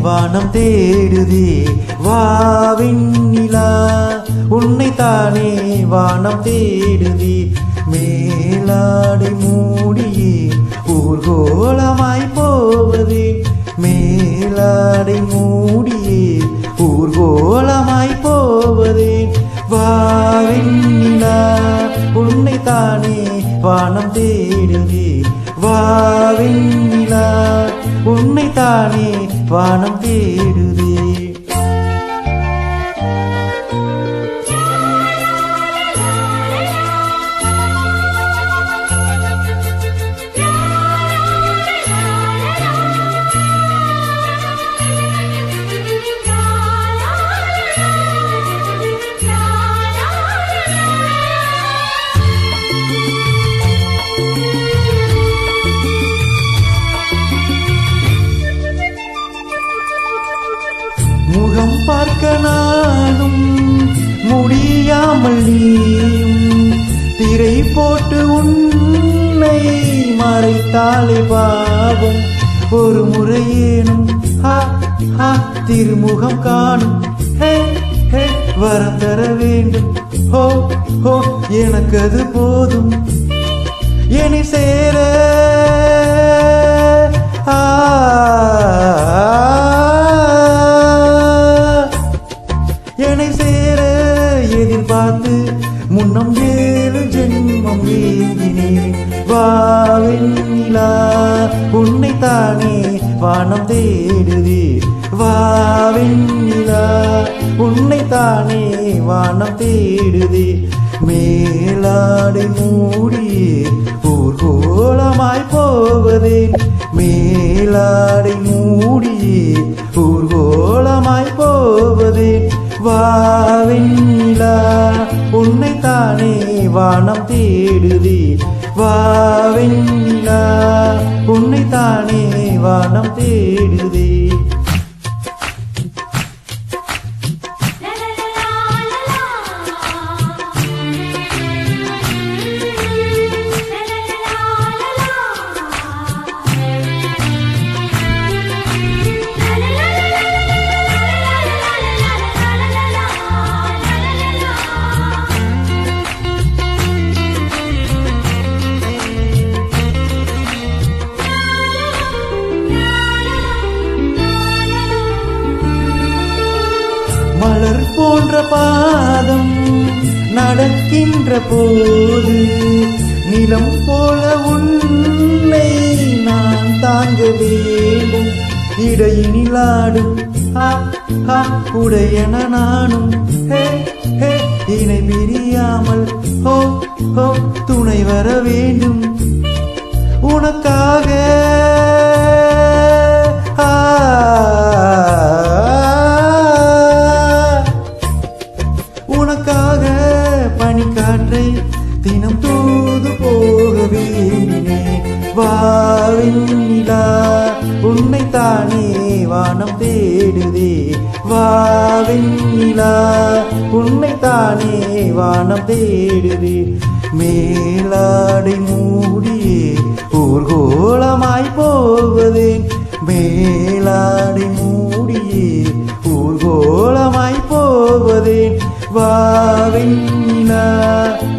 வானம் தேடுதே வாவின்னிலா உன்னைத்தானே வானம் தேடுதே மேலாடை மூடியே ஊர்கோலமாய் போவதே மேலாடை மூடியே ஊர்கோலமாய் போவதே வாவின்னிலா உன்னைத்தானே வானம் தேடுதே வாவின்னிலா உன்னைத்தானே வானம் தேடுதே. முகம் பார்க்க நானும் முடியாமல் நீயும் திரை போட்டு உன்னை மறைத்தாலே பாவம் ஒரு முறையேனும் திருமுகம் காணும் வரம் தர வேண்டும் ஹோ ஹோ எனக்கு அது போதும் என்னை சேர என்னை சேர எதிர்பார்த்து முன்னம் 7 ஜென்மம் ஏங்கினேன் வாவெண்ணிலா உன்னைத்தானே வானம் தேடுதே வாவெண்ணிலா உன்னைத்தானே வானம் தேடுதே மேலாடை மூடியே ஊர்கோலமாய் போவதே மேலாடை மூடியே ஊர்கோலமாய் போவதே வாவெண்ணிலா உன்னைத்தானே வானம் தேடுதே வாவெண்ணிலா உன்னைத்தானே வானம் தேடுதே. மலர் போன்ற பாதம் நடக்கின்ற போது நிலம் போல உன்னை நான் தாங்க வேண்டும் இடையினில் ஆடும் உடையன நானும் இணை பிரியாமல் ஹோ ஹோ துணை வர வேண்டும் உனக்காக உனக்காக பனிக்காற்றை தினம் தூது போக வேண்டினேன் வாவெண்ணிலா உன்னைத்தானே வானம் தேடுதே வாவெண்ணிலா உன்னைத்தானே வானம் தேடுதே மேலாடை மூடியே ஊர்கோலமாய் போவதே மேலாடை மூடியே ஊர்கோலமாய் போவதே வாவெண்ணிலா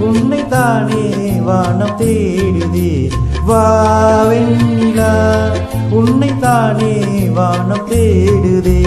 உன்னைத்தானே வானம் தேடுதே வாவெண்ணிலா உன்னைத்தானே வானம் தேடுதே.